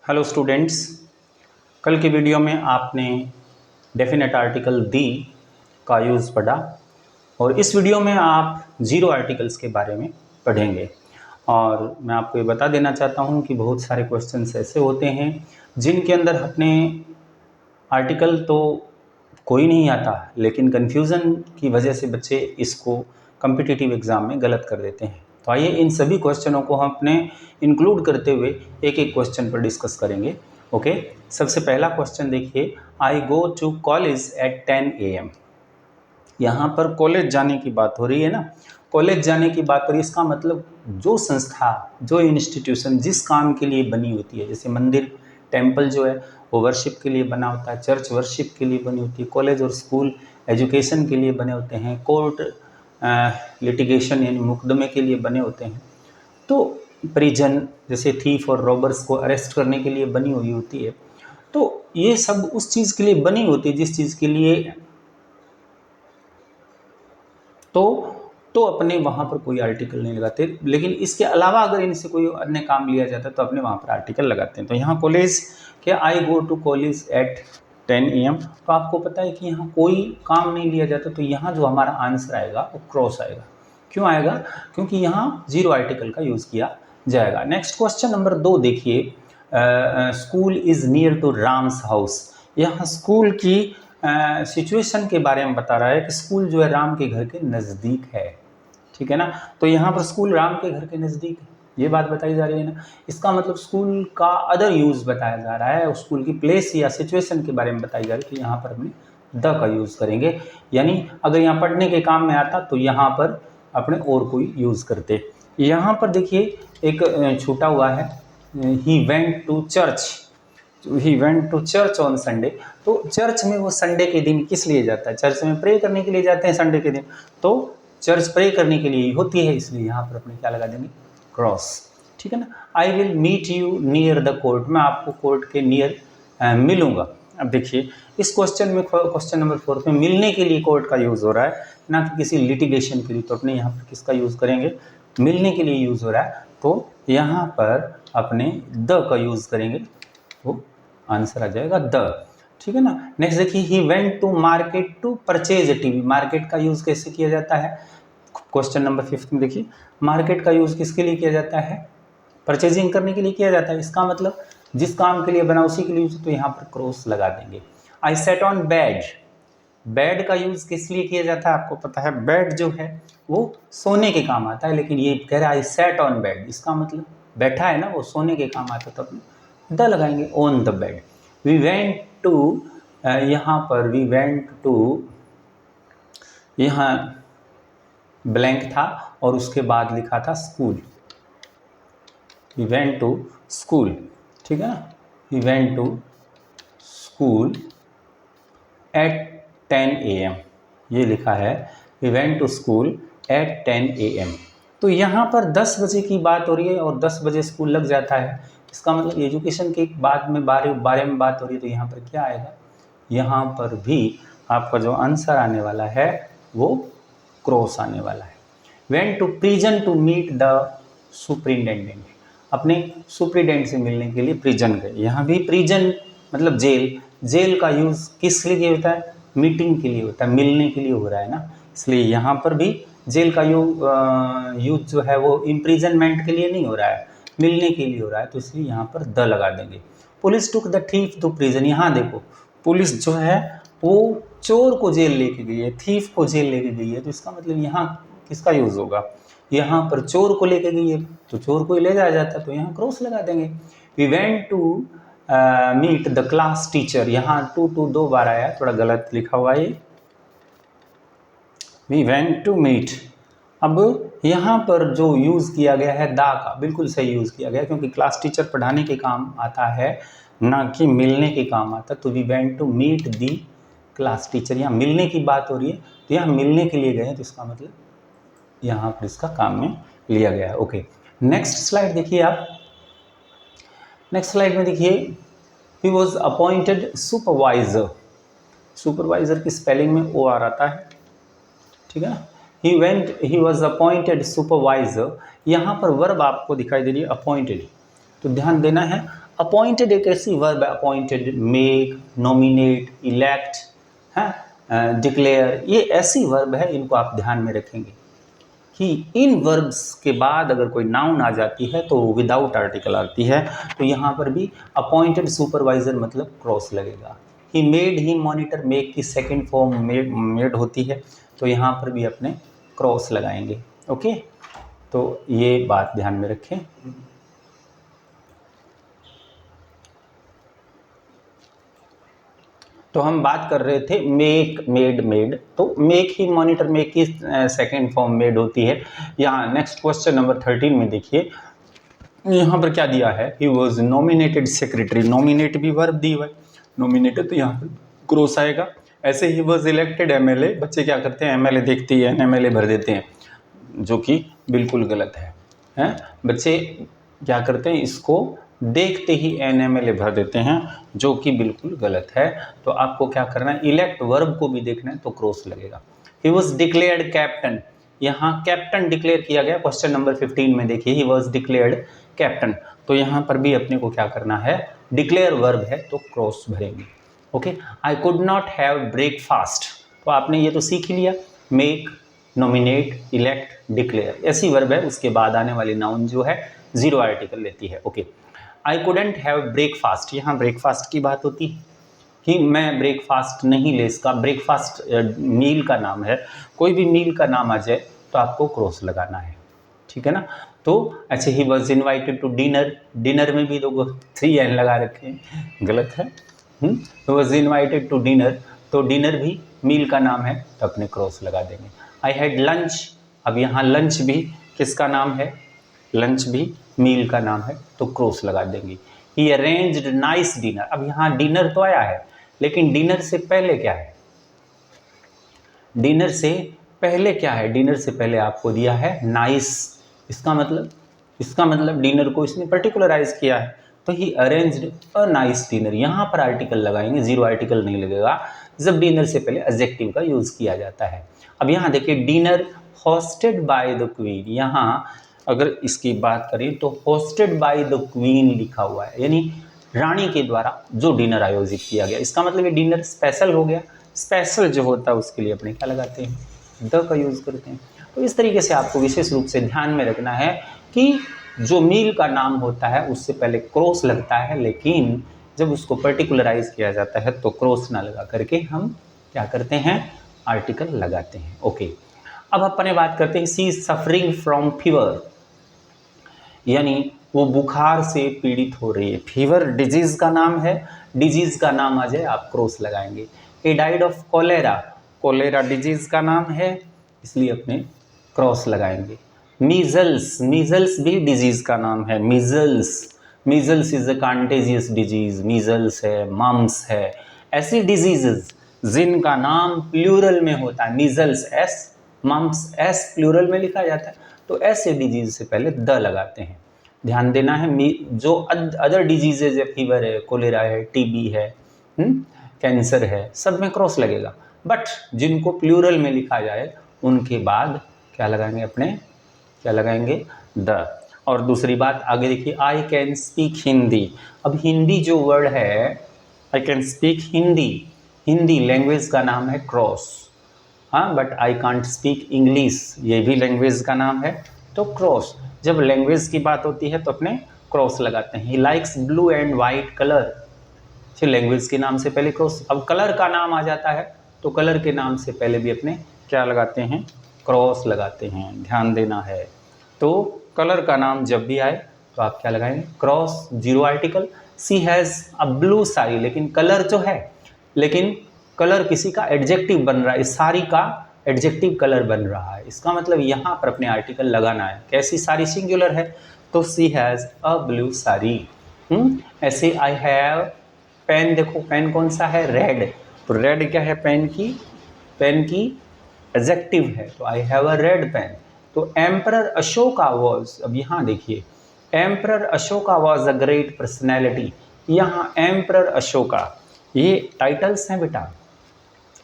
Hello students, कल की video में आपने डेफिनेट आर्टिकल दी का यूज़ पढ़ा और इस वीडियो में आप जीरो आर्टिकल्स के बारे में पढ़ेंगे। और मैं आपको ये बता देना चाहता हूँ कि बहुत सारे क्वेश्चंस ऐसे होते हैं जिनके अंदर अपने आर्टिकल तो कोई नहीं आता, लेकिन कन्फ्यूज़न की वजह से बच्चे इसको कम्पिटिटिव एग्ज़ाम में गलत कर देते हैं। तो आइए इन सभी क्वेश्चनों को हम अपने इंक्लूड करते हुए एक एक क्वेश्चन पर डिस्कस करेंगे। ओके, सबसे पहला क्वेश्चन देखिए, I go to college at 10 AM। यहाँ पर कॉलेज जाने की बात हो रही है ना, कॉलेज जाने की बात हो रही है। इसका मतलब जो संस्था, जो इंस्टीट्यूशन जिस काम के लिए बनी होती है, जैसे मंदिर, टेम्पल जो है वो वर्शिप के लिए बना होता है, चर्च वर्शिप के लिए बनी होती है, कॉलेज और स्कूल एजुकेशन के लिए बने होते हैं, कोर्ट लिटिगेशन यानी मुकदमे के लिए बने होते हैं। तो प्रिजन जैसे थीफ और रॉबर्स को अरेस्ट करने के लिए बनी हुई होती है। तो ये सब उस चीज़ के लिए बनी होती है जिस चीज़ के लिए तो अपने वहाँ पर कोई आर्टिकल नहीं लगाते, लेकिन इसके अलावा अगर इनसे कोई अन्य काम लिया जाता है तो अपने वहाँ पर आर्टिकल लगाते हैं। तो यहाँ कॉलेज के I go to college at 10 AM, तो आपको पता है कि यहाँ कोई काम नहीं लिया जाता, तो यहाँ जो हमारा आंसर आएगा वो क्रॉस आएगा। क्यों आएगा? क्योंकि यहाँ जीरो आर्टिकल का यूज़ किया जाएगा। नेक्स्ट क्वेश्चन नंबर 2 देखिए, school is near to Ram's house. यहाँ स्कूल की सिचुएशन के बारे में बता रहा है कि स्कूल जो है राम के घर के नज़दीक है, ठीक है ना। तो यहाँ पर स्कूल राम के घर के नज़दीक है, ये बात बताई जा रही है ना। इसका मतलब स्कूल का अदर यूज़ बताया जा रहा है, स्कूल की प्लेस या सिचुएशन के बारे में बताई जा रही है। तो यहाँ पर हमने द का यूज़ करेंगे, यानी अगर यहाँ पढ़ने के काम में आता तो यहाँ पर अपने और कोई यूज़ करते। यहाँ पर देखिए एक छूटा हुआ है, he went to church, he went to church on Sunday. तो चर्च में वो संडे के दिन किस लिए जाता है? चर्च में प्रे करने के लिए जाते हैं संडे के दिन, तो चर्च प्रे करने के लिए होती है, इसलिए यहाँ पर अपने क्या लगा देंगे? क्रॉस, ठीक है ना। I will meet you near the court, मैं आपको कोर्ट के नियर मिलूंगा। अब देखिए इस क्वेश्चन में, क्वेश्चन नंबर 4 में मिलने के लिए कोर्ट का यूज़ हो रहा है, ना कि किसी लिटिगेशन के लिए। तो अपने यहाँ पर किसका यूज़ करेंगे? मिलने के लिए यूज़ हो रहा है, तो यहाँ पर अपने द का यूज़ करेंगे, तो आंसर आ जाएगा द, ठीक है ना। नेक्स्ट देखिए, he went to market to purchase a TV. Market का यूज़ कैसे किया जाता है? क्वेश्चन नंबर 5 में देखिए, मार्केट का यूज़ किसके लिए किया जाता है? परचेजिंग करने के लिए किया जाता है। इसका मतलब जिस काम के लिए बना उसी के लिए यूज, तो यहाँ पर क्रॉस लगा देंगे। आई सेट ऑन बेड, बेड का यूज़ किस लिए किया जाता है? आपको पता है बेड जो है वो सोने के काम आता है, लेकिन ये कह रहा है आई सेट ऑन बेड, इसका मतलब बैठा है ना, वो सोने के काम आता है, तो अपने द लगाएंगे, on the bed. We went to, यहाँ पर वी वेंट टू, यहाँ ब्लैंक था और उसके बाद लिखा था school, we went to school, ठीक है ना। We went to school at 10 AM, ये लिखा है we went to school at 10 AM। तो यहाँ पर 10 बजे की बात हो रही है और 10 बजे स्कूल लग जाता है, इसका मतलब एजुकेशन के बारे में बात हो रही है। तो यहाँ पर क्या आएगा? यहाँ पर भी आपका जो आंसर आने वाला है वो क्रॉस आने वाला है। Went to prison to meet the superintendent, अपने सुपरिटेंडेंट से मिलने के लिए प्रिजन गए। यहाँ भी प्रिजन मतलब जेल, जेल का यूज़ किस लिए होता है? मीटिंग के लिए होता है, मिलने के लिए हो रहा है ना, इसलिए यहाँ पर भी जेल का यूज जो है वो इम्प्रिजनमेंट के लिए नहीं हो रहा है, मिलने के लिए हो रहा है, तो इसलिए यहाँ पर द लगा देंगे। Police took the thief to prison, यहाँ देखो पुलिस जो है वो चोर को जेल लेके गई है, थीफ को जेल लेके गई है, तो इसका मतलब यहाँ किसका यूज़ होगा? यहाँ पर चोर को लेके गई है तो चोर को ही ले जाया जाता है, तो यहाँ क्रॉस लगा देंगे। We went to meet the class teacher, यहाँ टू 2 बार आया, थोड़ा गलत लिखा हुआ है। वी वेंट टू मीट, अब यहाँ पर जो यूज़ किया गया है दा का, बिल्कुल सही यूज़ किया गया, क्योंकि क्लास टीचर पढ़ाने के काम आता है ना कि मिलने के काम आता। तो we went to meet the class teacher, यहाँ मिलने की बात हो रही है, तो यहाँ मिलने के लिए गए हैं, तो इसका मतलब यहाँ पर इसका काम में लिया गया है। ओके, नेक्स्ट स्लाइड देखिए आप। नेक्स्ट स्लाइड में देखिए, he was appointed supervisor, supervisor की स्पेलिंग में ओ आर आता है, ठीक है ना। ही वॉज अपॉइंटेड सुपरवाइजर, यहाँ पर वर्ब आपको दिखाई दे रही है अपॉइंटेड, तो ध्यान देना है अपॉइंटेड एक ऐसी वर्ब है, अपॉइंटेड, मेक, नॉमिनेट, इलेक्ट, है, डिक्लेयर, ये ऐसी वर्ब है, इनको आप ध्यान में रखेंगे कि इन वर्ब्स के बाद अगर कोई नाउन आ जाती है तो विदाउट आर्टिकल आती है। तो यहाँ पर भी अपॉइंटेड सुपरवाइजर मतलब क्रॉस लगेगा। He made, he monitor, make की सेकंड फॉर्म मेड होती है, तो यहाँ पर भी अपने क्रॉस लगाएंगे। ओके, तो ये बात ध्यान में रखें। तो हम बात कर रहे थे मेक, मेड, मेड, तो मेक ही मॉनिटर, मेक की सेकंड फॉर्म मेड होती है। यहाँ नेक्स्ट क्वेश्चन नंबर 13 में देखिए, यहाँ पर क्या दिया है, he was nominated secretary, nominate भी वर्ब दी हुआ है, नॉमिनेटेड तो यहाँ पर क्रॉस आएगा। ऐसे ही वॉज इलेक्टेड एमएलए, बच्चे क्या करते हैं, एमएलए देखते ही एमएलए भर देते हैं, जो कि बिल्कुल गलत है, हैं? बच्चे क्या करते हैं, इसको देखते ही एनएमएलए भर देते हैं, जो कि बिल्कुल गलत है। तो आपको क्या करना है, इलेक्ट वर्ब को भी देखना है तो क्रॉस लगेगा। ही वॉज डिक्लेयर्ड कैप्टन, यहाँ कैप्टन डिक्लेयर किया गया, क्वेश्चन नंबर 15 में देखिए, ही वॉज डिक्लेयर्ड कैप्टन, तो यहाँ पर भी अपने को क्या करना है, डिक्लेयर वर्ब है तो क्रॉस भरेंगे। Okay, I could not have breakfast, तो आपने ये तो सीख ही लिया, मेक, नॉमिनेट, इलेक्ट, डिक्लेयर ऐसी वर्ब है, उसके बाद आने वाली नाउन जो है जीरो आर्टिकल लेती है। Okay, I couldn't have breakfast, यहाँ ब्रेकफास्ट की बात होती है कि मैं ब्रेकफास्ट नहीं ले इसका, ब्रेकफास्ट मील का नाम है, कोई भी मील का नाम आ जाए तो आपको क्रॉस लगाना है, ठीक है ना। तो अच्छा, he was invited to dinner, dinner में भी तो 3 लगा रखे हैं, गलत है। वॉज इन्वाइटेड टू डिनर, तो डिनर भी मील का नाम है तो अपने क्रॉस लगा देंगे। आई हैड लंच, अब यहाँ लंच भी किसका नाम है, लंच भी मील का नाम है तो क्रॉस लगा देंगे। ही अरेंज्ड नाइस डिनर, अब यहाँ डिनर तो आया है, लेकिन डिनर से पहले क्या है, डिनर से पहले क्या है, डिनर से पहले आपको दिया है नाइस, इसका मतलब डिनर को इसने पर्टिकुलराइज किया है, तो ही अरेंज्ड अ नाइस डिनर, यहाँ पर आर्टिकल लगाएंगे, जीरो आर्टिकल नहीं लगेगा जब डिनर से पहले एडजेक्टिव का यूज किया जाता है। अब यहाँ देखिए, dinner hosted by the queen, यहाँ अगर इसकी बात करें तो होस्टेड बाय द क्वीन लिखा हुआ है, यानी रानी के द्वारा जो डिनर आयोजित किया गया, इसका मतलब ये डिनर स्पेशल हो गया। स्पेशल जो होता है उसके लिए अपने क्या लगाते हैं, द का यूज़ करते हैं। तो इस तरीके से आपको विशेष रूप से ध्यान में रखना है कि जो मील का नाम होता है उससे पहले क्रॉस लगता है, लेकिन जब उसको पर्टिकुलराइज किया जाता है तो क्रॉस ना लगा करके हम क्या करते हैं, आर्टिकल लगाते हैं। ओके, अब अपने बात करते हैं, सी इज सफरिंग फ्रॉम फीवर, यानी वो बुखार से पीड़ित हो रही है, फीवर डिजीज का नाम है, डिजीज का नाम आ जाए आप क्रॉस लगाएंगे। A died of cholera, cholera disease का नाम है इसलिए अपने क्रॉस लगाएंगे। मीजल्स, मीजल्स भी डिजीज का नाम है, measles, measles is a contagious disease, measles है, मम्स है, ऐसी डिजीजेस जिनका नाम प्लूरल में होता है, measles S, mumps S plural में लिखा जाता है, तो ऐसे डिजीज से पहले द लगाते हैं, ध्यान देना है। जो अदर डिजीजेज है, फीवर है, कोलेरा है, टीबी है, कैंसर है, सब में क्रॉस लगेगा, बट जिनको प्लूरल में लिखा जाए उनके बाद क्या लगाएंगे, अपने क्या लगाएंगे, द। और दूसरी बात आगे देखिए, आई कैन स्पीक हिंदी, अब हिंदी जो वर्ड है, I can speak Hindi, Hindi language का नाम है, क्रॉस, हाँ, but I can't speak English, ये भी लैंग्वेज का नाम है तो क्रॉस। जब लैंग्वेज की बात होती है तो अपने क्रॉस लगाते हैं। He likes blue and white colour, फिर लैंग्वेज के नाम से पहले क्रॉस। अब कलर का नाम आ जाता है तो कलर के नाम से पहले भी अपने क्या लगाते हैं, क्रॉस लगाते हैं, ध्यान देना है। तो कलर का नाम जब भी आए तो आप क्या लगाएंगे, cross, zero article. She has a blue sari, लेकिन कलर जो है, लेकिन कलर किसी का एडजेक्टिव बन रहा है, इस साड़ी का एडजेक्टिव कलर बन रहा है, इसका मतलब यहाँ पर अपने आर्टिकल लगाना है। कैसी साड़ी, सिंगुलर है तो सी हैज़ अ ब्लू साड़ी। ऐसे आई हैव पेन, देखो पेन कौन सा है, रेड, तो रेड क्या है, पेन की एडजेक्टिव है, तो I have a red pen. तो एम्परर अशोका वॉज, अब यहाँ देखिए, emperor Ashoka was a great personality, यहाँ एम्परर अशोका, ये टाइटल्स हैं बेटा,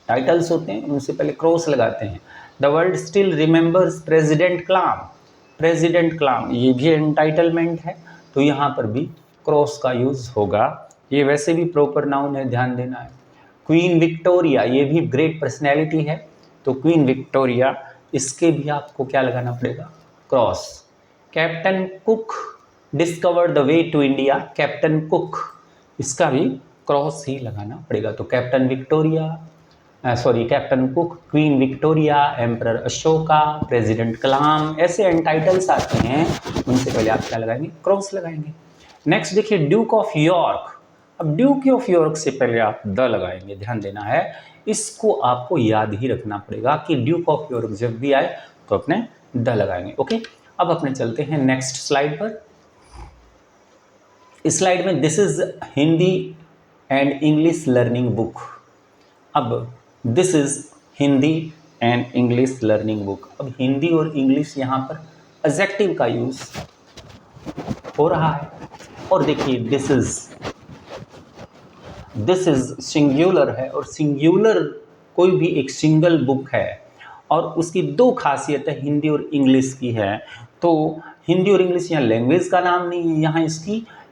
टाइटल्स होते हैं उनसे पहले क्रॉस लगाते हैं। The world still remembers President Kalam, President Kalam ये भी एंटाइटलमेंट है तो यहाँ पर भी क्रॉस का यूज़ होगा। ये वैसे भी प्रॉपर नाउन है, ध्यान देना है। क्वीन विक्टोरिया, ये भी ग्रेट पर्सनैलिटी है, तो क्वीन विक्टोरिया, इसके भी आपको क्या लगाना पड़ेगा? Cross. Captain Cook discovered the way to India, Captain Cook, इसका भी क्रॉस ही लगाना पड़ेगा। तो Captain Victoria, Captain Cook, Queen Victoria, Emperor Ashoka, President Kalam, ऐसे एंटाइटल्स आते हैं, उनसे पहले आप क्या लगाएंगे? क्रॉस लगाएंगे। नेक्स्ट देखिए ड्यूक ऑफ यॉर्क। अब ड्यूक ऑफ यॉर्क से पहले आप द लगाएंगे, ध्यान देना है, इसको आपको याद ही रखना पड़ेगा कि ड्यूक ऑफ यॉर्क जब भी आए तो अपने द लगाएंगे। ओके, अब अपने चलते हैं नेक्स्ट स्लाइड पर। इस स्लाइड में this is Hindi and English learning book. अब this is Hindi and English learning book. अब हिंदी और इंग्लिश यहाँ पर एडजेक्टिव का यूज हो रहा है, और देखिए दिस इज सिंगुलर है, और सिंगुलर कोई भी एक सिंगल बुक है, और उसकी दो खासियतें हिंदी और इंग्लिश की है। तो हिंदी और इंग्लिश यहाँ लैंग्वेज का नाम नहीं है, यहाँ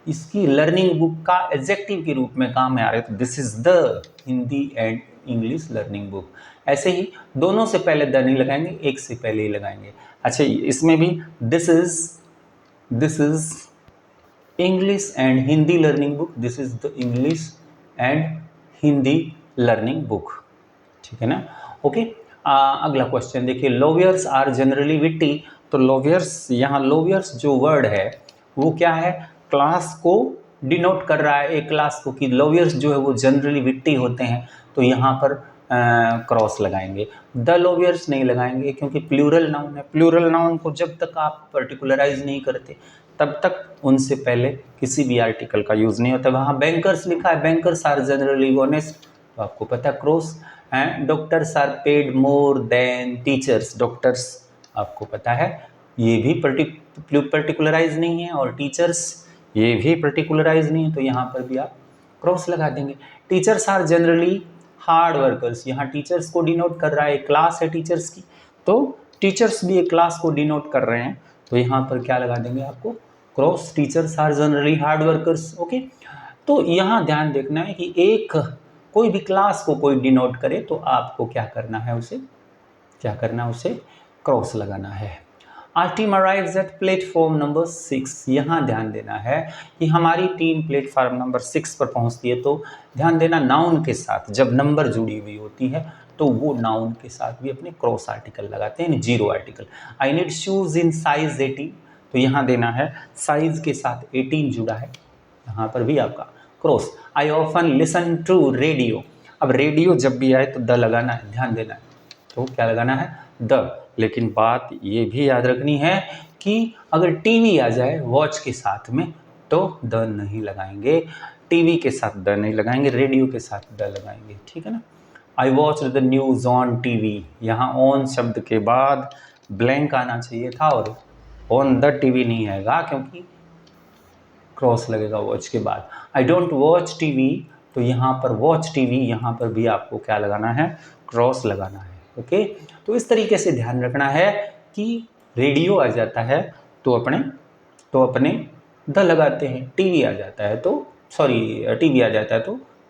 इसकी लर्निंग बुक का एडजेक्टिव के रूप में काम में आ रहा है। तो this is the Hindi and English learning book. ऐसे ही दोनों से पहले द नहीं लगाएंगे, एक से पहले ही लगाएंगे। अच्छा, इसमें भी this is English and Hindi learning book, this is the English and Hindi learning book, ठीक है ना। ओके, अगला क्वेश्चन देखिए, लोवियर्स आर जनरली विट्टी। तो लोवियर्स, यहाँ लोवियर्स जो वर्ड है वो क्या है? क्लास को डिनोट कर रहा है, एक क्लास को, कि लोवियर्स जो है वो जनरली विट्टी होते हैं, तो यहाँ पर क्रॉस लगाएंगे। द लोवियर्स नहीं लगाएंगे क्योंकि प्लूरल नाउन है। प्लूरल नाउन को जब तक आप पर्टिकुलराइज नहीं करते तब तक उनसे पहले किसी भी आर्टिकल का यूज नहीं होता। वहाँ बैंकर्स लिखा है, बैंकर्स आर जनरली ऑनेस्ट, तो आपको पता है cross. And doctors are paid more than teachers, doctors आपको पता है ये भी पर्टिकुलराइज नहीं है, और टीचर्स ये भी पर्टिकुलराइज नहीं है, तो यहाँ पर भी आप क्रॉस लगा देंगे। Teachers are generally hard workers, यहाँ टीचर्स को डिनोट कर रहा है, क्लास है टीचर्स की, तो टीचर्स भी एक क्लास को डिनोट कर रहे हैं, तो यहाँ पर क्या लगा देंगे? आपको cross. Teachers are generally hard workers. Okay, तो यहाँ ध्यान देखना है कि एक कोई भी क्लास को कोई डिनोट करे तो आपको क्या करना है? उसे क्रॉस लगाना है। Our team arrives at platform number 6। यहाँ ध्यान देना है कि हमारी टीम प्लेटफॉर्म नंबर 6 पर पहुँचती है, तो ध्यान देना नाउन के साथ जब नंबर जुड़ी हुई होती है तो वो नाउन के साथ भी अपने क्रॉस आर्टिकल लगाते हैं, zero article. I need shoes in size 18, तो यहाँ देना है साइज के साथ 18 जुड़ा है, यहाँ पर भी आपका cross. I often listen to radio, अब रेडियो जब भी आए तो द लगाना है, ध्यान देना है, तो क्या लगाना है? द। लेकिन बात ये भी याद रखनी है कि अगर टीवी आ जाए वॉच के साथ में तो द नहीं लगाएंगे, टीवी के साथ द नहीं लगाएंगे, रेडियो के साथ द लगाएंगे, ठीक है ना। I watch the news on TV, यहाँ ऑन शब्द के बाद ब्लैंक आना चाहिए था, और ऑन द टीवी नहीं आएगा क्योंकि क्रॉस लगेगा वॉच के बाद। आई डोंट वॉच टीवी, तो यहाँ पर वॉच टीवी, यहाँ पर भी आपको क्या लगाना है? क्रॉस लगाना है। ओके, तो इस तरीके से ध्यान रखना है कि रेडियो आ जाता है तो अपने द लगाते हैं, टीवी आ जाता है तो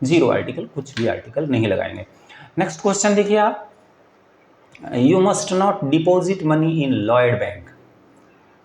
जीरो आर्टिकल, कुछ भी आर्टिकल नहीं लगाएंगे। नेक्स्ट क्वेश्चन देखिए आप, you must not deposit money in Lloyd bank.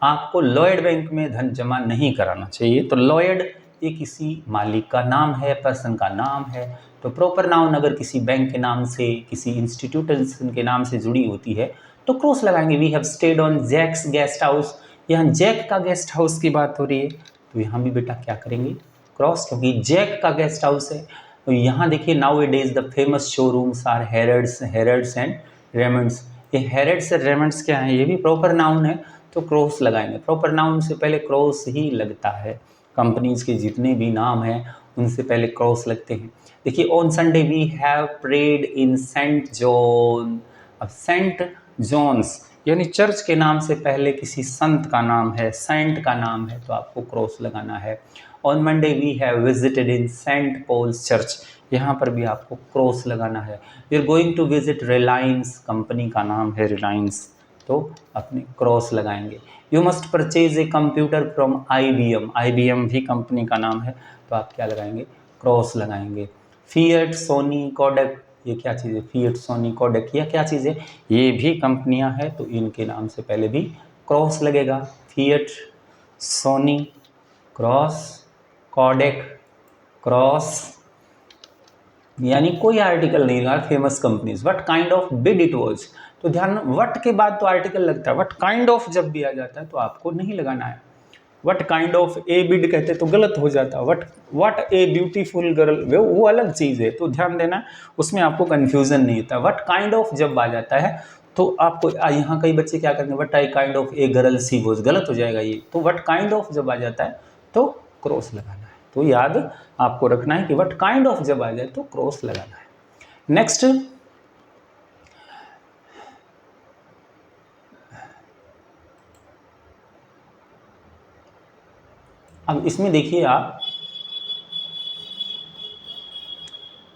आपको लॉयड बैंक में धन जमा नहीं कराना चाहिए। तो लॉयड ये किसी मालिक का नाम है, पर्सन का नाम है, तो प्रॉपर नाउन अगर किसी बैंक के नाम से, किसी इंस्टीट्यूशन के नाम से जुड़ी होती है तो क्रॉस लगाएंगे। We have stayed on Jack's guest house, यहाँ जैक का गेस्ट हाउस की बात हो रही है, तो यहाँ भी बेटा क्या करेंगे? क्रॉस, क्योंकि जैक का गेस्ट हाउस है। तो यहाँ देखिए, nowadays the famous showrooms are Harrods and Raymonds. ये हैरड्स एंड रेमंड्स क्या है? ये भी प्रॉपर नाउन है, तो क्रॉस लगाएंगे। प्रॉपर नाउन से पहले क्रॉस ही लगता है, कंपनीज के जितने भी नाम हैं उनसे पहले क्रॉस लगते हैं। देखिए, on Sunday we have prayed in Saint John. अब सेंट जॉन्स यानी चर्च के नाम से पहले किसी संत का नाम है, सेंट का नाम है, तो आपको क्रॉस लगाना है। On Monday we have visited in Saint Paul's church, यहाँ पर भी आपको क्रॉस लगाना है। We are going to visit Reliance, company का नाम है रिलायंस, तो अपने क्रॉस लगाएंगे। You must purchase a computer from IBM, IBM भी कंपनी का नाम है, तो आप क्या लगाएंगे, क्रॉस लगाएंगे। फिएट, सोनी, कोडेक, ये क्या चीज़ है, फिएट, सोनी, कोडेक, ये क्या चीज़ है, ये भी कंपनियां हैं, तो इनके नाम से पहले भी क्रॉस लगेगा। Fiat, Sony, cross, Kodak, cross, यानी कोई आर्टिकल नहीं लगा, famous companies. What kind of bid it was, तो ध्यान, व्हाट के बाद तो आर्टिकल लगता है, व्हाट काइंड ऑफ जब भी आ जाता है तो आपको नहीं लगाना है। What kind of A bid कहते तो गलत हो जाता, व्हाट ए ब्यूटीफुल गर्ल, वो अलग चीज़ है, तो ध्यान देना, उसमें आपको कन्फ्यूजन नहीं होता। व्हाट काइंड ऑफ जब आ जाता है तो आपको, यहाँ कई बच्चे क्या करेंगे, what I kind of a girl she was, गलत हो जाएगा ये, तो व्हाट काइंड ऑफ जब आ जाता है तो क्रॉस लगाना है। तो याद आपको रखना है कि व्हाट काइंड ऑफ जब आ जाए तो क्रॉस लगाना है। नेक्स्ट, अब इसमें देखिए आप,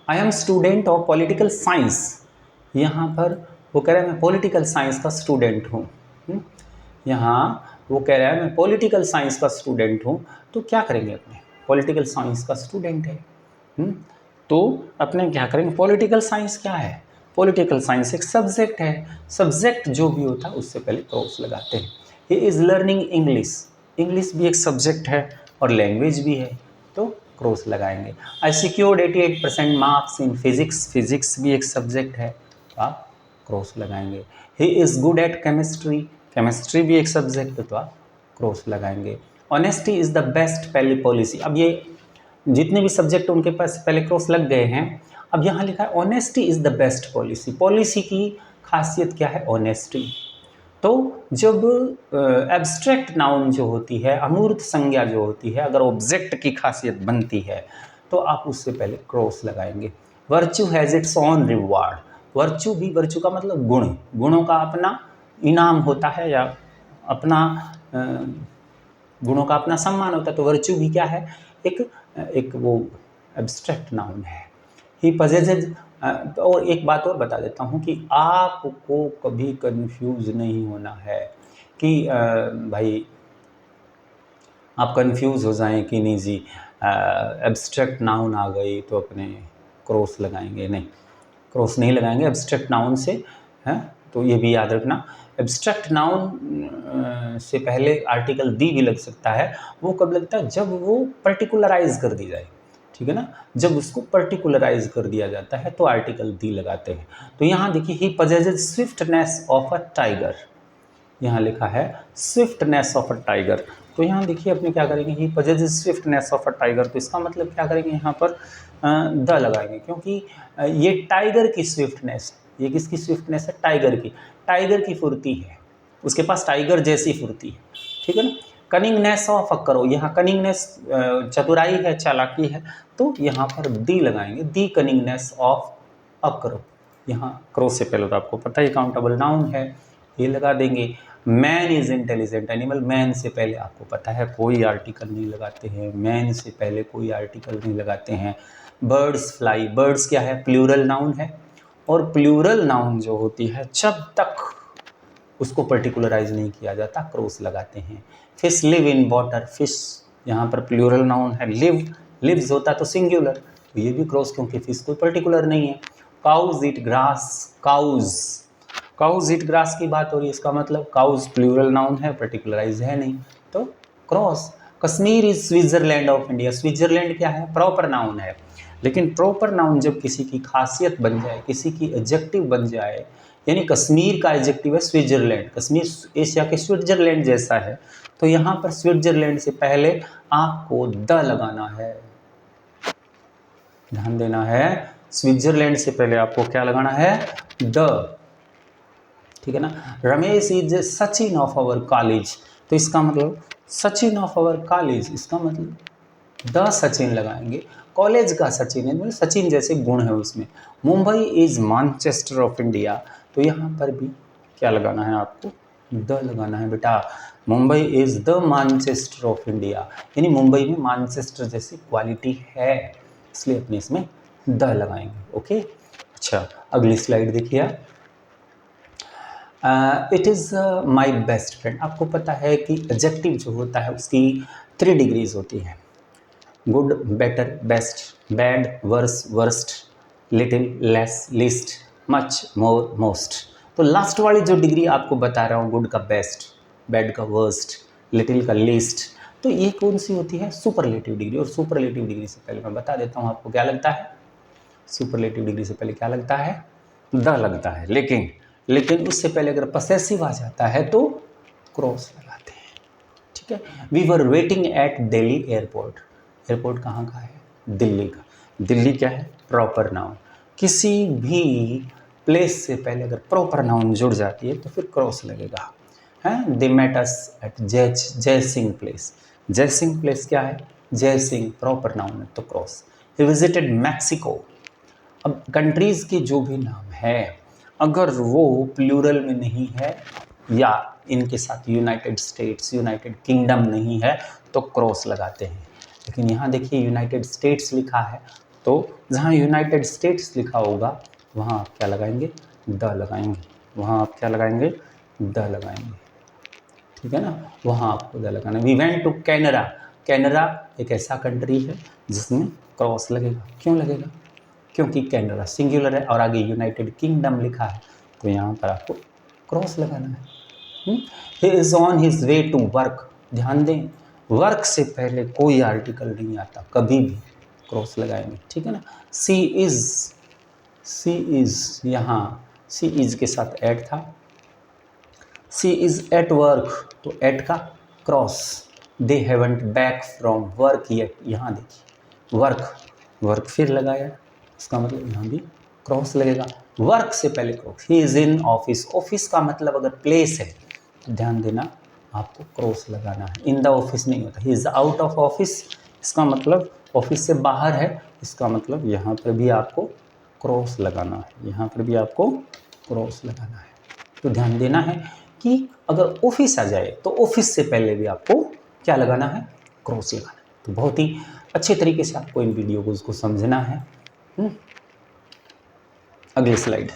I am student of political science, यहाँ पर वो कह रहा है मैं पॉलिटिकल साइंस का स्टूडेंट हूँ। यहाँ वो कह रहा है मैं पॉलिटिकल साइंस का स्टूडेंट हूँ, तो क्या करेंगे अपने, पॉलिटिकल साइंस का स्टूडेंट है, तो अपने क्या करेंगे, पॉलिटिकल साइंस क्या है, पॉलिटिकल साइंस एक सब्जेक्ट है, सब्जेक्ट जो भी होता है उससे पहले क्रॉस लगाते हैं। He is learning English, English भी एक सब्जेक्ट है और लैंग्वेज भी है, तो क्रॉस लगाएंगे। I secured 88% marks in physics, physics भी एक सब्जेक्ट है, तो आप क्रॉस लगाएंगे। He is good at chemistry, chemistry भी एक सब्जेक्ट है, तो आप क्रॉस लगाएंगे। ऑनेस्टी इज़ द बेस्ट पहली पॉलिसी, अब ये जितने भी सब्जेक्ट उनके पास पहले क्रॉस लग गए हैं, अब यहाँ लिखा है honesty is the best policy, policy की खासियत क्या है, ऑनेस्टी। तो जब एब्स्ट्रैक्ट नाउन जो होती है, अमूर्त संज्ञा जो होती है, अगर ऑब्जेक्ट की खासियत बनती है तो आप उससे पहले क्रॉस लगाएंगे। Virtue has its on reward, virtue भी, वर्च्यू का मतलब गुण, गुणों का अपना इनाम होता है या अपना गुणों का अपना सम्मान होता है, तो वर्च्यू भी क्या है, एक वो एब्स्ट्रैक्ट नाउन है। ही पजेजेज, और एक बात और बता देता हूँ कि आपको कभी कंफ्यूज नहीं होना है कि भाई आप कंफ्यूज हो जाएं कि नहीं जी एब्स्ट्रैक्ट नाउन आ गई तो अपने क्रॉस लगाएंगे, नहीं, क्रॉस नहीं लगाएंगे एब्स्ट्रैक्ट नाउन से, हैं, तो ये भी याद रखना। एब्स्ट्रैक्ट नाउन से पहले आर्टिकल दी भी लग सकता है, वो कब लगता है, जब वो पर्टिकुलराइज कर दी जाए, ठीक है ना, जब उसको पर्टिकुलराइज कर दिया जाता है तो आर्टिकल दी लगाते हैं। तो यहाँ देखिए, he possesses swiftness of a tiger, यहाँ लिखा है स्विफ्टनेस ऑफ अ टाइगर, तो यहाँ देखिए अपने क्या करेंगे, he possesses swiftness of a tiger, तो इसका मतलब क्या करेंगे, यहाँ पर द लगाएंगे, क्योंकि ये टाइगर की स्विफ्टनेस, ये किसकी स्विफ्टनेस है, टाइगर की, टाइगर की फुर्ती है, उसके पास टाइगर जैसी फुर्ती है, ठीक है ना। कनिंगनेस ऑफ अ करो, यहाँ कनिंगनेस चतुराई है, चालाकी है, तो यहाँ पर दी लगाएंगे, दी कनिंगनेस ऑफ अ करो, यहाँ क्रॉस से पहले तो आपको पता है काउंटेबल नाउन है, ये लगा देंगे। Man is intelligent animal, man से पहले आपको पता है कोई आर्टिकल नहीं लगाते हैं, मैन से पहले कोई आर्टिकल नहीं लगाते हैं। बर्ड्स फ्लाई, बर्ड्स क्या है, प्लूरल नाउन है, और प्लूरल नाउन जो होती है जब तक उसको पर्टिकुलराइज नहीं किया जाता क्रॉस लगाते हैं। Fish live in water, fish यहाँ पर प्लूरल नाउन है, लिव, लिव्स होता तो सिंगुलर, तो ये भी क्रॉस, क्योंकि फिश कोई पर्टिकुलर नहीं है। काउज ईट ग्रास, काउज, काउज ईट ग्रास की बात हो रही है, इसका मतलब काउज प्लूरल नाउन है, पर्टिकुलराइज है नहीं, तो cross. Kashmir is Switzerland of India, Switzerland क्या है, प्रॉपर नाउन है, लेकिन प्रॉपर नाउन जब किसी की खासियत बन जाए, किसी की एडजेक्टिव बन जाए, यानी कश्मीर का एडजेक्टिव है स्विट्जरलैंड, कश्मीर एशिया के स्विट्जरलैंड जैसा है, तो यहाँ पर स्विट्जरलैंड से पहले आपको द लगाना है, ध्यान देना है, स्विट्जरलैंड से पहले आपको क्या लगाना है, द, ठीक है ना। Ramesh is Sachin of our college, तो इसका मतलब सचिन ऑफ आवर कॉलेज, इसका मतलब द सचिन लगाएंगे, कॉलेज का सचिन है, मतलब सचिन जैसे गुण है उसमें। Mumbai is Manchester of India, तो यहाँ पर भी क्या लगाना है आपको, द लगाना है बेटा, Mumbai is the Manchester of India, यानी मुंबई में मैनचेस्टर जैसी क्वालिटी है, इसलिए अपने इसमें द लगाएंगे, ओके। अच्छा, अगली स्लाइड देखिए, it is my best friend. आपको पता है कि एडजेक्टिव जो होता है उसकी 3 डिग्रीज होती है, good, better, best, bad, worse, worst, little, less, least, much, more, most. तो लास्ट वाली जो डिग्री आपको बता रहा हूँ, गुड का बेस्ट, बैड का वर्स्ट, लिटिल का लीस्ट, तो ये कौन सी होती है? Superlative degree. और सुपरलेटिव डिग्री से पहले मैं बता देता हूँ आपको क्या लगता है। सुपरलेटिव डिग्री से पहले क्या लगता है? द लगता है। लेकिन उससे पहले अगर पसेसिव आ जाता है तो क्रॉस लगाते हैं। ठीक है। We were waiting at Delhi airport. Airport कहाँ का है? दिल्ली का। दिल्ली क्या है? Proper noun. किसी भी प्लेस से पहले अगर प्रॉपर नाउन जुड़ जाती है तो फिर क्रॉस लगेगा। हैं? दे मेट अस एट जय सिंह प्लेस। जय सिंह प्लेस क्या है? जय सिंह प्रॉपर नाउन है तो क्रॉस। He visited Mexico. अब कंट्रीज़ के जो भी नाम है अगर वो प्लूरल में नहीं है या इनके साथ यूनाइटेड स्टेट्स, यूनाइटेड किंगडम नहीं है तो क्रॉस लगाते हैं। लेकिन यहाँ देखिए यूनाइटेड स्टेट्स लिखा है, तो जहाँ यूनाइटेड स्टेट्स लिखा होगा वहाँ आप क्या लगाएंगे? द लगाएंगे। वहाँ आप क्या लगाएंगे? द लगाएंगे। ठीक है ना, वहाँ आपको द लगाना। We went to Canada. Canada एक ऐसा कंट्री है जिसमें क्रॉस लगेगा। क्यों लगेगा? क्योंकि कैनरा सिंगुलर है और आगे यूनाइटेड किंगडम लिखा है, तो यहाँ पर आपको क्रॉस लगाना है। He is on his way to work. ध्यान दें, वर्क से पहले कोई आर्टिकल नहीं आता, कभी भी क्रॉस लगाएंगे। ठीक है ना। सी इज़ यहाँ सी इज़ के साथ एट था। सी इज़ एट वर्क तो एट का cross. They haven't back from work yet. यहाँ देखिए वर्क फिर लगाया, इसका मतलब यहाँ भी क्रॉस लगेगा। वर्क से पहले cross. He is in office. Office का मतलब अगर प्लेस है तो ध्यान देना आपको क्रॉस लगाना है। इन द ऑफिस नहीं होता। He is out of office, इसका मतलब ऑफिस से बाहर है, इसका मतलब यहाँ पर भी आपको क्रॉस लगाना है। यहाँ पर भी आपको क्रॉस लगाना है। तो ध्यान देना है कि अगर ऑफिस आ जाए तो ऑफिस से पहले भी आपको क्या लगाना है? क्रॉस लगाना है। तो बहुत ही अच्छे तरीके से आपको इन वीडियो को उसको समझना है। अगली स्लाइड।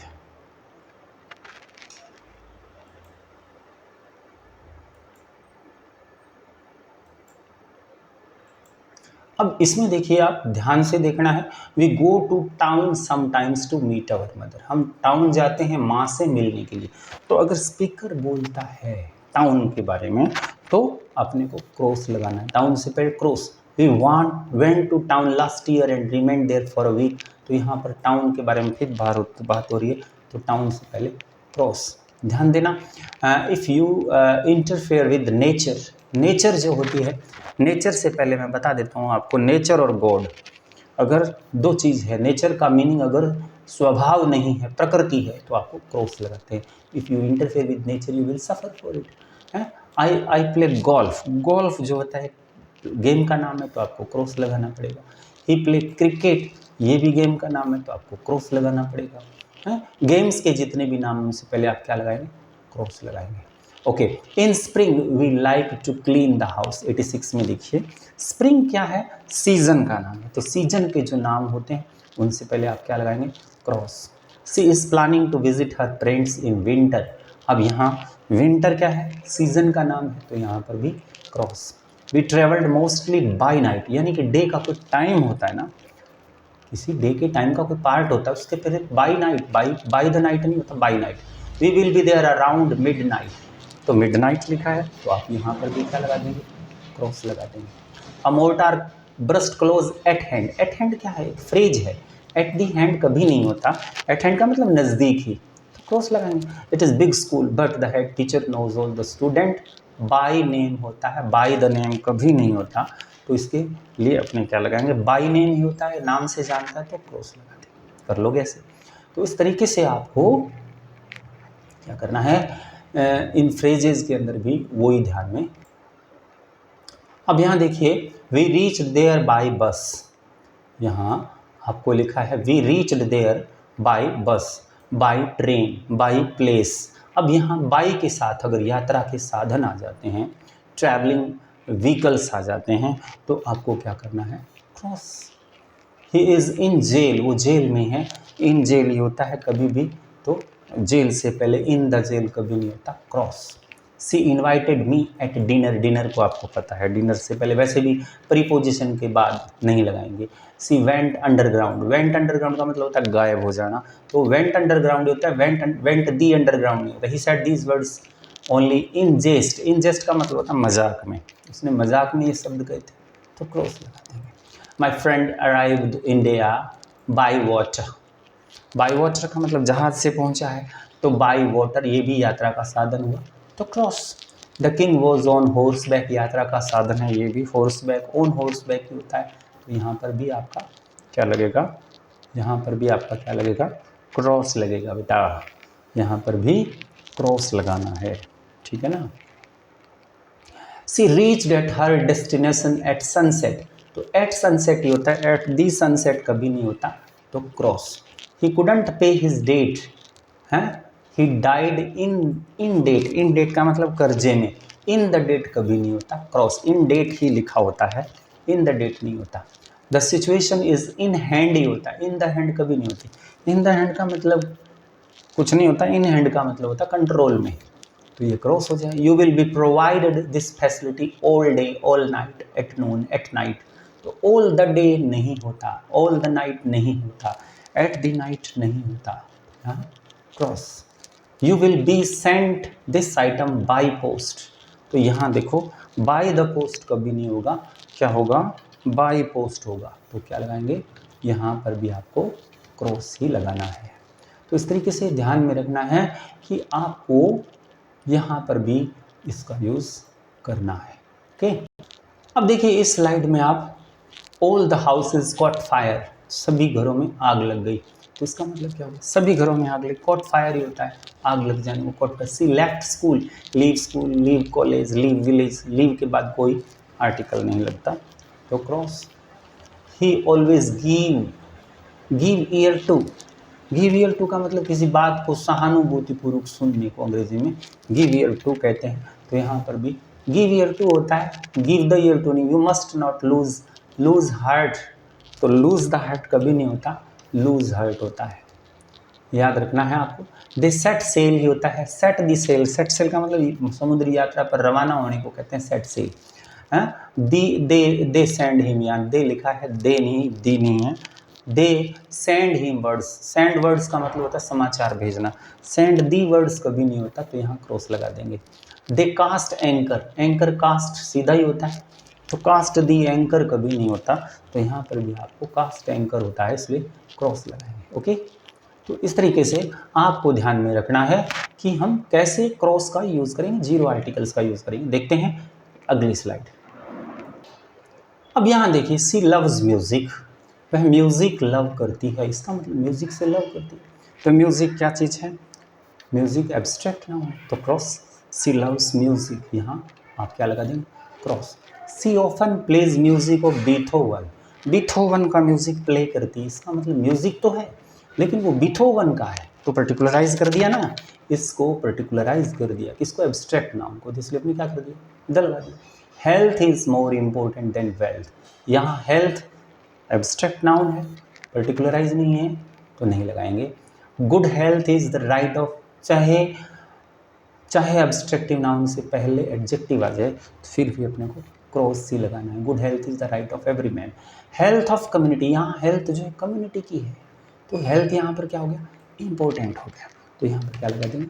अब इसमें देखिए आप ध्यान से देखना है। We go to town sometimes to meet our mother. हम टाउन जाते हैं माँ से मिलने के लिए। तो अगर स्पीकर बोलता है टाउन के बारे में तो अपने को क्रॉस लगाना है। टाउन से पहले cross. We went to town last year and remained there for a week. तो यहाँ पर टाउन के बारे में फिर बात हो रही है, तो टाउन से पहले क्रॉस। ध्यान देना, if you interfere with nature. Nature जो होती है, नेचर से पहले मैं बता देता हूँ आपको, नेचर और गॉड अगर दो चीज़ है, नेचर का मीनिंग अगर स्वभाव नहीं है, प्रकृति है, तो आपको क्रॉस लगाते हैं। If you interfere with nature you will suffer for it है। I play golf. गोल्फ जो होता है गेम का नाम है तो आपको क्रॉस लगाना पड़ेगा। ही प्ले क्रिकेट, ये भी गेम का नाम है तो आपको क्रॉस लगाना पड़ेगा। है गेम्स के जितने भी नाम से पहले आप क्या लगाएंगे? क्रॉस लगाएंगे। Okay. In spring we like to clean the house. 86 में देखिए स्प्रिंग क्या है? सीजन का नाम है। तो सीजन के जो नाम होते हैं उनसे पहले आप क्या लगाएंगे? Cross. She is planning to visit her friends in winter. अब यहाँ विंटर क्या है? सीजन का नाम है, तो यहाँ पर भी cross. We travelled mostly by night, यानी कि डे का कोई टाइम होता है ना, किसी डे के टाइम का कोई पार्ट होता है, उसके पहले by night, by the night नहीं होता, by night. We will be there around midnight, तो मिड नाइट लिखा है तो आप यहाँ पर भी क्या लगा देंगे? क्रॉस लगा देंगे। A mortar burst close at hand. At hand क्या है? एक फ्रेज है। एट दी हैंड कभी नहीं होता, एट हैंड का मतलब नज़दीक ही, तो क्रॉस लगाएंगे। It is big school but the head teacher knows all the student. By name होता है, बाय द नेम कभी नहीं होता, तो इसके लिए अपने क्या लगाएंगे? बाय नेम ही होता है, नाम से जानता है तो क्रॉस लगा देंगे। कर लोगे ऐसे। तो इस तरीके से आपको क्या करना है, इन फ्रेजेस के अंदर भी वही ध्यान में। अब यहाँ देखिए वी रीच्ड देयर बाय बस। यहाँ आपको लिखा है वी रीच्ड देयर बाय बस, बाय ट्रेन, बाय प्लेस। अब यहाँ बाय के साथ अगर यात्रा के साधन आ जाते हैं, ट्रैवलिंग व्हीकल्स आ जाते हैं, तो आपको क्या करना है? Cross. He is in jail, वो जेल में है। इन जेल ही होता है कभी भी तो जेल से पहले इन द जेल कभी नहीं होता cross. She invited me at dinner, dinner को आपको पता है डिनर से पहले वैसे भी प्रीपोजिशन के बाद नहीं लगाएंगे। She went underground, went underground का मतलब होता है गायब हो जाना, तो वेंट अंडरग्राउंड होता है, वेंट दी अंडरग्राउंड नहीं होता। He said these words only in jest, in jest का मतलब होता है मजाक में, उसने मजाक में ये शब्द कहे थे, तो क्रॉस लगा देंगे। My friend arrived India by water, by water का मतलब जहाज से पहुंचा है, तो बाई वाटर ये भी यात्रा का साधन हुआ, तो cross. The king was on horseback, यात्रा का साधन है ये भी horseback, on horseback ही होता है, तो यहाँ पर भी आपका क्या लगेगा, यहाँ पर भी आपका क्या लगेगा, क्रॉस लगेगा बेटा, यहाँ पर भी क्रॉस लगाना है, ठीक है ना। She reached at her destination at sunset, तो एट सनसेट ही होता है, एट दी सनसेट कभी नहीं होता, तो cross. He couldn't pay his debt है, he died in debt, in debt का मतलब कर्जे में, इन द डेट कभी नहीं होता क्रॉस, इन डेट ही लिखा होता है, इन द डेट नहीं होता। The situation is in hand ही होता है, इन द हैंड कभी नहीं होती, इन द हैंड का मतलब कुछ नहीं होता, इन हैंड का मतलब होता कंट्रोल में, तो ये क्रॉस हो जाए। You will be provided this facility all day all night at noon, at night, तो ऑल द डे नहीं होता, ऑल द नाइट नहीं होता, एट द नाइट नहीं होता, हाँ cross. You will be sent this item by post, तो यहाँ देखो बाय द पोस्ट कभी नहीं होगा, क्या होगा, बाय पोस्ट होगा, तो क्या लगाएंगे, यहाँ पर भी आपको क्रॉस ही लगाना है। तो इस तरीके से ध्यान में रखना है कि आपको यहाँ पर भी इसका यूज़ करना है, ओके। अब देखिए इस स्लाइड में आप all the houses cot fire, सभी घरों में आग लग गई, तो इसका मतलब क्या होगा, सभी घरों में आग लग, कॉट फायर ही होता है आग लग जाने को caught fire. She left school, leave college, leave village, leave के बाद कोई आर्टिकल नहीं लगता, तो cross. He always give ear to, give ear to का मतलब किसी बात को सहानुभूतिपूर्वक सुनने को अंग्रेजी में गिव ईयर टू कहते हैं, तो यहाँ पर भी गिव ईयर टू होता है, गिव द ईयर टू नहीं। You must not lose heart, तो लूज द हार्ट कभी नहीं होता, लूज हार्ट होता है, याद रखना है आपको। दे सेट सेल ही होता है, सेट दी सेल, सेट सेल का मतलब समुद्री यात्रा पर रवाना होने को कहते हैं set cell. They send him, यानी दे लिखा है, दे नहीं दी नहीं है, they send him words, send words का मतलब होता है समाचार भेजना, सेंड दी वर्ड्स कभी नहीं होता, तो यहाँ क्रॉस लगा देंगे। दे कास्ट एंकर, एंकर कास्ट सीधा ही होता है, तो कास्ट दी एंकर कभी नहीं होता, तो यहाँ पर भी आपको कास्ट एंकर होता है, इसलिए क्रॉस लगाएंगे, ओके। तो इस तरीके से आपको ध्यान में रखना है कि हम कैसे क्रॉस का यूज़ करेंगे, जीरो आर्टिकल्स का यूज़ करेंगे। देखते हैं अगली स्लाइड। अब यहाँ देखिए, सी लव्स म्यूज़िक, वह म्यूज़िक लव करती है, इसका मतलब म्यूज़िक से लव करती है, तो म्यूज़िक क्या चीज़ है, म्यूज़िक एब्स्ट्रैक्ट नाउन है, तो क्रॉस। सी लव्स म्यूज़िक, यहाँ आप क्या लगा देंगे, cross. She often plays music of Beethoven, Beethoven का म्यूज़िक प्ले करती है, इसका मतलब म्यूज़िक तो है लेकिन वो बीथोवन का है, तो पर्टिकुलराइज कर दिया ना, इसको पर्टिकुलराइज कर दिया, किसको, एब्स्ट्रैक्ट नाउन को, इसलिए अपने क्या कर दिया, द लगा दिया। Health is more important then wealth, यहाँ हेल्थ एब्स्ट्रैक्ट नाउन है, पर्टिकुलराइज नहीं है, तो नहीं लगाएंगे। Good health is the right of, चाहे चाहे एब्स्ट्रैक्टिव नाउन से पहले एडजेक्टिव आ जाए तो फिर भी अपने को क्रॉस सी लगाना है। Good health is the right of every man. Health of community, यहाँ हेल्थ जो है कम्युनिटी की है, तो हेल्थ यहाँ पर क्या हो गया, इंपॉर्टेंट हो गया, तो यहाँ पर क्या लगा देंगे,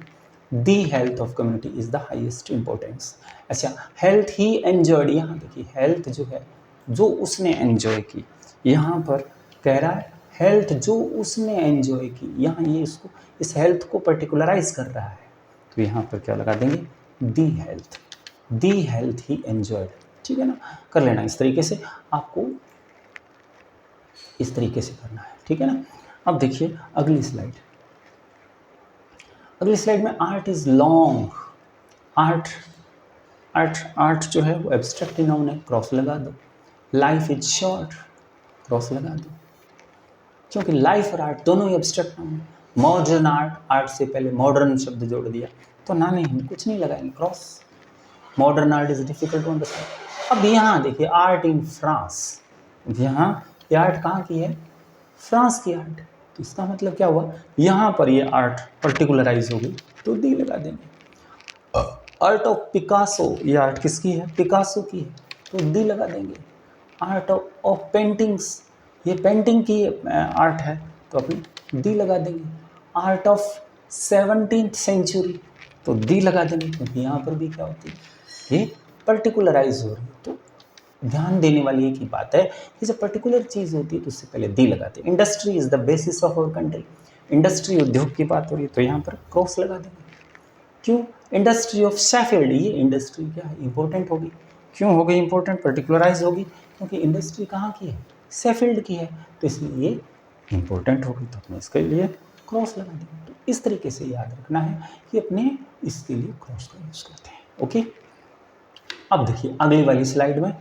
the health of community is the highest importance. अच्छा, हेल्थ ही एंजॉयड, यहाँ देखिए हेल्थ जो है जो उसने एंजॉय की, यहाँ पर कह रहा है हेल्थ जो उसने एंजॉय की, यहाँ ये इसको इस हेल्थ को पर्टिकुलराइज कर रहा है, तो यहाँ पर क्या लगा देंगे, दी हेल्थ ही एंजॉयड, ठीक है ना, कर लेना इस तरीके से, आपको इस तरीके से करना है, ठीक है ना। अब देखिए अगली स्लाइड, अगली स्लाइड में आर्ट इज लॉन्ग, आर्ट जो है वो एब्स्ट्रैक्ट नाउन है, क्रॉस लगा दो। लाइफ इज शॉर्ट, क्रॉस लगा दो, क्योंकि लाइफ और आर्ट दोनों ही एब्स्ट्रैक्ट नाउन है। मॉडर्न आर्ट, आर्ट से पहले मॉडर्न शब्द जोड़ दिया, तो ना नहीं कुछ नहीं लगाएंगे, cross. Modern art is difficult to understand. अब यहाँ देखिए आर्ट इन फ्रांस, यहाँ ये आर्ट कहाँ की है, फ्रांस की आर्ट, तो इसका मतलब क्या हुआ, यहाँ पर ये आर्ट पर्टिकुलराइज हो गई तो दी लगा देंगे। आर्ट ऑफ पिकासो, ये आर्ट किसकी है, पिकासो की है, तो दी लगा देंगे। आर्ट ऑफ पेंटिंग्स, ये पेंटिंग की आर्ट है, तो अपनी दी लगा देंगे। आर्ट ऑफ 17th सेंचुरी, तो दी लगा देंगे, क्योंकि यहाँ पर भी क्या होती है, ये पर्टिकुलराइज हो रही है। तो ध्यान देने वाली एक ही बात है कि जब पर्टिकुलर चीज़ होती है तो उससे पहले दी लगाते हैं। Industry is the basis of our country, industry उद्योग की बात हो रही है तो यहाँ पर क्रॉस लगा देंगे। क्यों, इंडस्ट्री ऑफ शेफील्ड, ये इंडस्ट्री क्या है, इंपॉर्टेंट होगी। क्यों हो गई इंपॉर्टेंट, पर्टिकुलराइज होगी, क्योंकि इंडस्ट्री कहाँ की है, शेफील्ड की है, तो इसलिए ये इंपॉर्टेंट होगी, तो अपने इसके लिए क्रॉस लगा देंगे। तो इस तरीके से याद रखना है कि अपने इसके लिए क्रॉस का यूज करते हैं। ओके, अब देखिए अगली वाली स्लाइड में,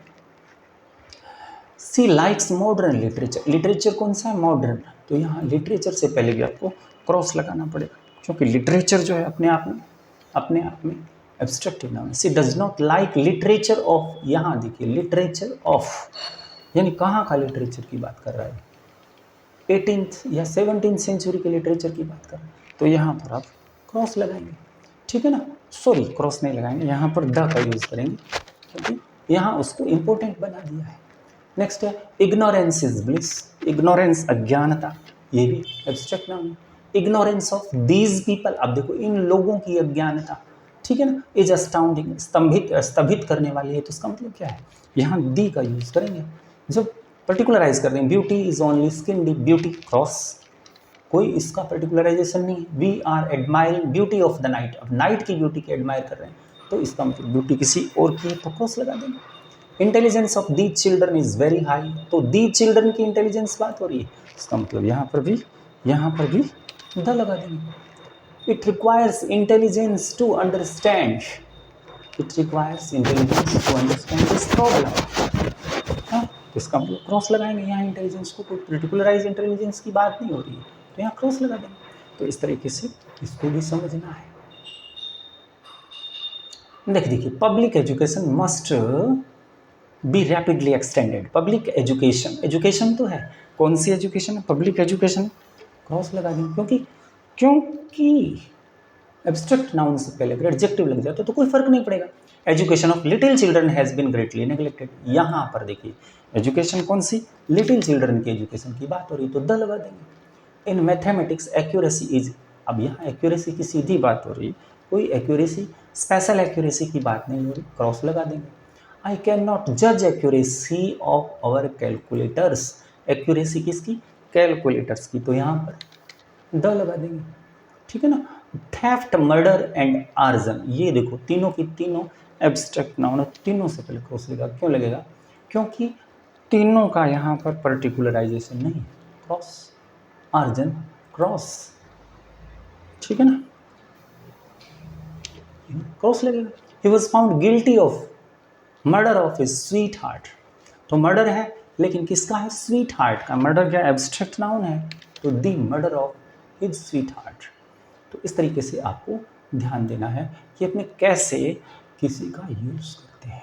सी लाइक्स मॉडर्न लिटरेचर, लिटरेचर कौन सा है, मॉडर्न, तो यहाँ लिटरेचर से पहले भी आपको क्रॉस लगाना पड़ेगा, क्योंकि लिटरेचर जो है अपने आप में एब्स्ट्रैक्टिव नाउन है। She does not like literature of, यहाँ देखिए लिटरेचर ऑफ, यानी कहाँ का लिटरेचर की बात कर रहा है, 18th या 17th सेंचुरी के लिटरेचर की बात कर रहे हैं, तो यहाँ पर आप क्रॉस लगाएंगे, ठीक है ना, सॉरी क्रॉस नहीं लगाएंगे, यहाँ पर द का यूज़ करेंगे, क्योंकि यहाँ उसको इम्पोर्टेंट बना दिया है। नेक्स्ट है इग्नोरेंस इज ब्लिस, इग्नोरेंस अज्ञानता, ये भी एब्स्ट्रैक्ट नाउन है। इग्नोरेंस ऑफ दीज पीपल, अब देखो इन लोगों की अज्ञानता, ठीक है ना, इज अस्टाउंडिंग, स्तंभित करने वाली है, तो इसका मतलब क्या है, यहाँ दी का यूज करेंगे। जब पर्टिकुलराइज कर देंगे, beauty is only skin deep, beauty cross, कोई इसका पर्टिकुलराइजेशन नहीं है। We are admiring beauty of the night, अब नाइट की ब्यूटी की एडमायर कर रहे हैं, तो इसका मतलब ब्यूटी किसी और की, तो क्रॉस लगा देंगे। Intelligence of the children is very high, तो दी चिल्ड्रन की इंटेलिजेंस बात हो रही है, इसका मतलब यहाँ पर भी द लगा देंगे। It requires intelligence to understand, it requires intelligence to understand this problem, इसका मतलब क्रॉस लगाएंगे। यहाँ इंटेलिजेंस को, कोई पर्टिकुलराइज इंटेलिजेंस की बात नहीं हो रही है, तो यहाँ क्रॉस लगा देंगे। तो इस तरीके से इसको भी समझना है। देखिए public education must be rapidly extended, public education, education तो है, कौन सी एजुकेशन है, पब्लिक एजुकेशन, क्रॉस लगा देंगे, क्योंकि एब्स्ट्रैक्ट नाउन से पहले अगर एडजेक्टिव लग जाता तो कोई फर्क नहीं पड़ेगा। Education of little children has been greatly neglected, यहाँ पर देखिए एजुकेशन कौन सी, लिटिल चिल्ड्रन की एजुकेशन की बात हो रही, तो द लगा देंगे। इन मैथमेटिक्स एक्यूरेसी इज, अब यहाँ एक्यूरेसी की सीधी बात हो रही, कोई एक्यूरेसी स्पेशल एक्यूरेसी की बात नहीं हो रही, क्रॉस लगा देंगे। आई कैन नॉट जज accuracy of our calculators, accuracy किसकी, कैलकुलेटर्स की, तो यहाँ पर द लगा देंगे, ठीक है ना। थेफ्ट, मर्डर एंड आर्जन, ये देखो तीनों की तीनों एब्स्ट्रैक्ट नाउन है, तीनों से पहले क्रॉस लगेगा, क्यों लगेगा, क्योंकि तीनों का यहाँ पर पर्टिकुलराइजेशन नहीं है, क्रॉस, आर्जन क्रॉस, ठीक है ना, क्रॉस लगेगा। He was found guilty of murder of his sweet heart, तो मर्डर है लेकिन किसका है, स्वीट हार्ट का, मर्डर क्या एब्स्ट्रैक्ट नाउन है, तो the murder of his sweet heart. तो इस तरीके से आपको ध्यान देना है कि अपने कैसे किसी का यूज करते हैं।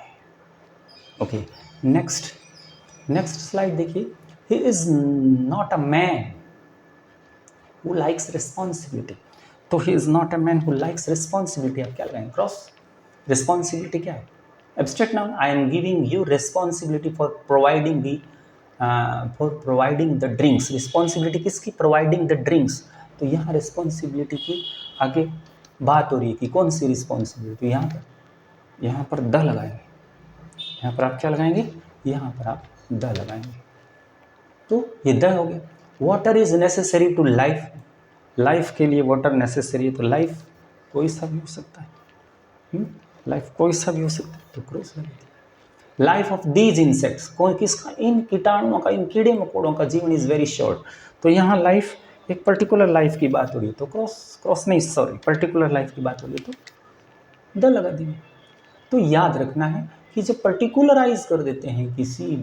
ओके, नेक्स्ट स्लाइड देखिए, he is not a man who likes responsibility, तो he is not a man who likes responsibility, आप क्या लगाएंगे, क्रॉस। रिस्पॉन्सिबिलिटी क्या है, abstract noun, I am giving you responsibility for providing the drinks, responsibility किसकी, providing the drinks, तो यहाँ responsibility की आगे बात हो रही है कि कौन सी रिस्पॉन्सिबिलिटी, यहाँ पर द लगाएंगे, यहाँ पर आप क्या लगाएंगे, यहाँ पर आप द लगाएंगे, तो ये द हो गया। Water is necessary to life, life के लिए वाटर नेसेसरी है, तो लाइफ कोई सा भी हो सकता है, लाइफ कोई सा भी हो सकता है, तो क्रॉस लगा दिया। लाइफ ऑफ दीज इंसेक्ट्स, कौन किसका, इन कीटाणुओं का, इन कीड़े मकोड़ों का जीवन इज वेरी शॉर्ट, तो यहाँ लाइफ एक पर्टिकुलर लाइफ की बात हो रही है, तो क्रॉस नहीं सॉरी पर्टिकुलर लाइफ की बात हो रही है, तो द लगा देंगे। तो याद रखना है कि जब पर्टिकुलराइज कर देते हैं किसी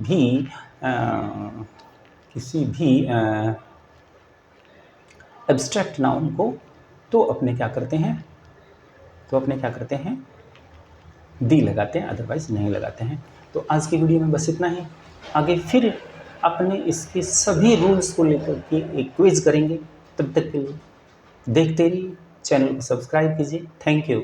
भी एब्स्ट्रैक्ट नाउन को, तो अपने क्या करते हैं, दी लगाते हैं, अदरवाइज नहीं लगाते हैं। तो आज की वीडियो में बस इतना ही, आगे फिर अपने इसके सभी रूल्स को लेकर के एक क्विज करेंगे। तब तक के लिए देखते रहिए, चैनल को सब्सक्राइब कीजिए। Thank you.